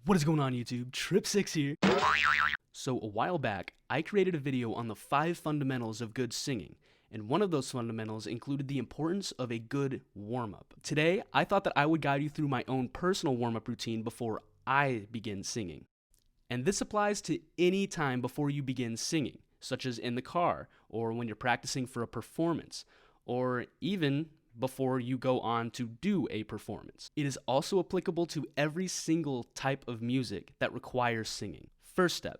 What is going on, YouTube? TripSix here. So a while back, I created a video on the 5 fundamentals of good singing, and one of those fundamentals included the importance of a good warm-up. Today, I thought that I would guide you through my own personal warm-up routine before I begin singing. And this applies to any time before you begin singing, such as in the car, or when you're practicing for a performance, or even before you go on to do a performance. It is also applicable to every single type of music that requires singing. First step,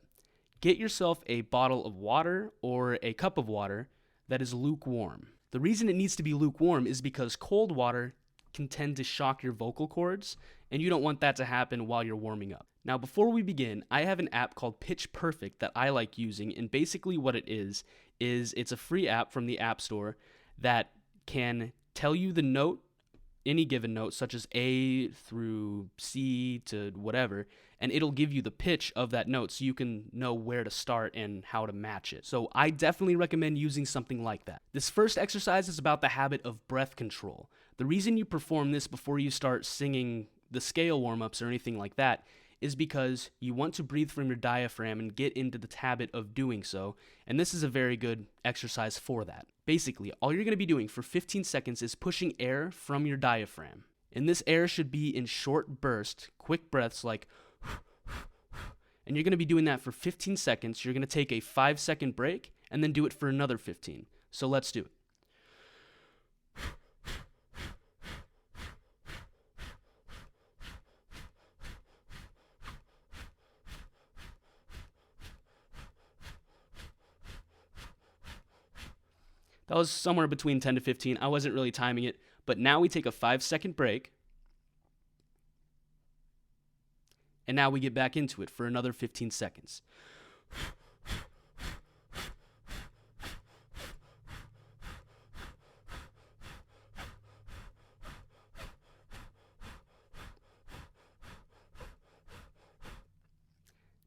get yourself a bottle of water or a cup of water that is lukewarm. The reason it needs to be lukewarm is because cold water can tend to shock your vocal cords, and you don't want that to happen while you're warming up. Now, before we begin, I have an app called Pitch Perfect that I like using, and basically what it is it's a free app from the App Store that can tell you the note, any given note, such as A through C to whatever, and it'll give you the pitch of that note so you can know where to start and how to match it. So I definitely recommend using something like that. This first exercise is about the habit of breath control. The reason you perform this before you start singing the scale warm-ups or anything like that is because you want to breathe from your diaphragm and get into the habit of doing so, and this is a very good exercise for that. Basically, all you're going to be doing for 15 seconds is pushing air from your diaphragm. And this air should be in short bursts, quick breaths like and you're going to be doing that for 15 seconds. You're going to take a 5-second break and then do it for another 15. So let's do it. That was somewhere between 10 to 15. I wasn't really timing it, but now we take a 5-second break. And now we get back into it for another 15 seconds.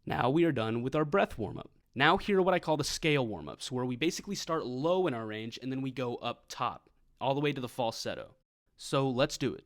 Now we are done with our breath warm-up. Now here are what I call the scale warm-ups, where we basically start low in our range and then we go up top, all the way to the falsetto. So let's do it.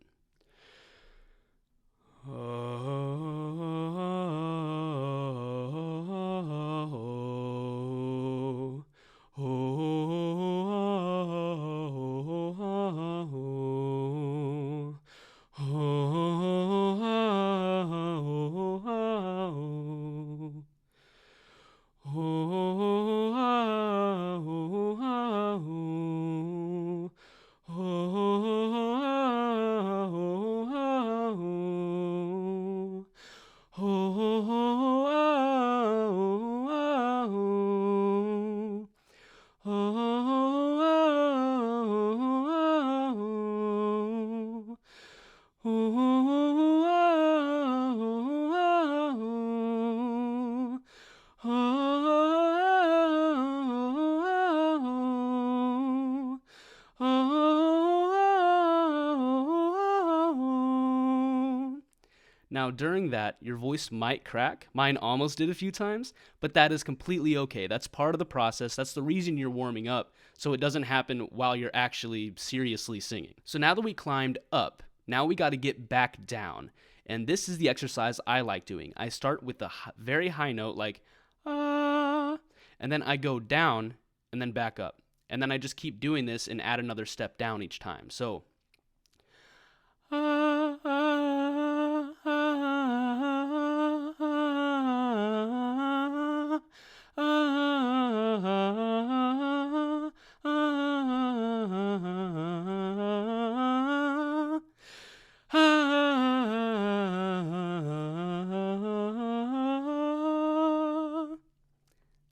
Now, during that, your voice might crack. Mine almost did a few times, but that is completely okay. That's part of the process. That's the reason you're warming up, so it doesn't happen while you're actually seriously singing. So now that we climbed up, now we got to get back down. And this is the exercise I like doing. I start with a very high note, like, ah, and then I go down and then back up. And then I just keep doing this and add another step down each time. So, ah, ah, ah, ah, ah, ah.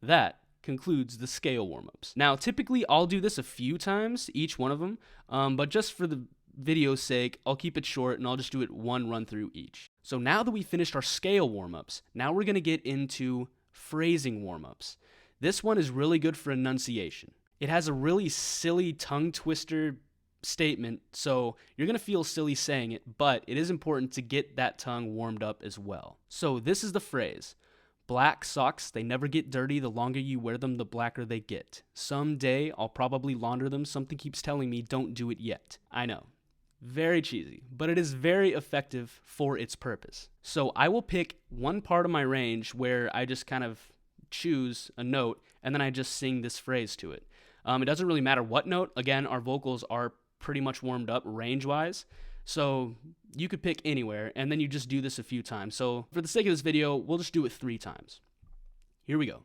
That concludes the scale warm-ups. Now, typically, I'll do this a few times, each one of them, but just for the video's sake, I'll keep it short and I'll just do it one run through each. So now that we finished our scale warm-ups, now we're going to get into phrasing warm-ups. This one is really good for enunciation. It has a really silly tongue twister statement, so you're going to feel silly saying it, but it is important to get that tongue warmed up as well. So this is the phrase. Black socks, they never get dirty. The longer you wear them, the blacker they get. Someday, I'll probably launder them. Something keeps telling me don't do it yet. I know. Very cheesy, but it is very effective for its purpose. So I will pick one part of my range where I just kind of choose a note and then I just sing this phrase to it. It doesn't really matter what note. Again, our vocals are pretty much warmed up range-wise. So you could pick anywhere and then you just do this a few times. So for the sake of this video, we'll just do it 3 times. Here we go.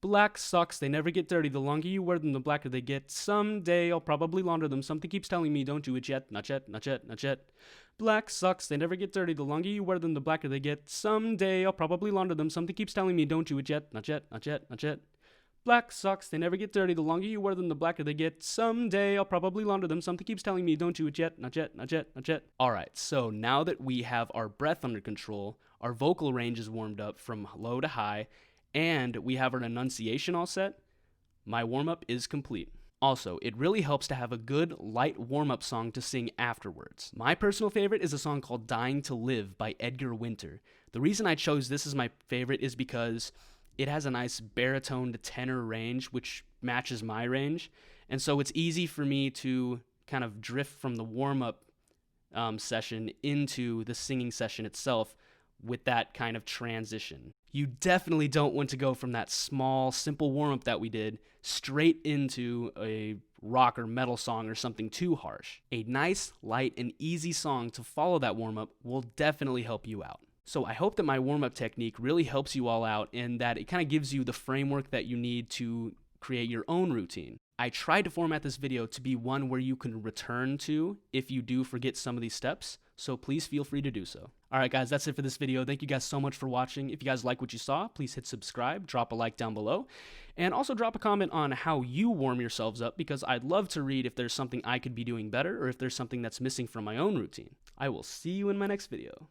Black socks, they never get dirty. The longer you wear them, the blacker they get. Someday I'll probably launder them. Something keeps telling me, don't do it yet. Not yet, not yet, not yet. Black socks, they never get dirty. The longer you wear them, the blacker they get. Someday I'll probably launder them. Something keeps telling me, don't do it yet. Not yet, not yet, not yet. Black socks, they never get dirty. The longer you wear them, the blacker they get. Someday I'll probably launder them. Something keeps telling me, don't do it yet. Not yet, not yet, not yet. All right, so now that we have our breath under control, our vocal range is warmed up from low to high, and we have our enunciation all set, my warm-up is complete. Also, it really helps to have a good, light warm-up song to sing afterwards. My personal favorite is a song called Dying to Live by Edgar Winter. The reason I chose this as my favorite is because it has a nice baritone to tenor range, which matches my range, and so it's easy for me to kind of drift from the warm-up session into the singing session itself with that kind of transition. You definitely don't want to go from that small, simple warm-up that we did straight into a rock or metal song or something too harsh. A nice, light, and easy song to follow that warm-up will definitely help you out. So I hope that my warm-up technique really helps you all out and that it kind of gives you the framework that you need to create your own routine. I tried to format this video to be one where you can return to if you do forget some of these steps, so please feel free to do so. Alright guys, that's it for this video. Thank you guys so much for watching. If you guys like what you saw, please hit subscribe, drop a like down below, and also drop a comment on how you warm yourselves up because I'd love to read if there's something I could be doing better or if there's something that's missing from my own routine. I will see you in my next video.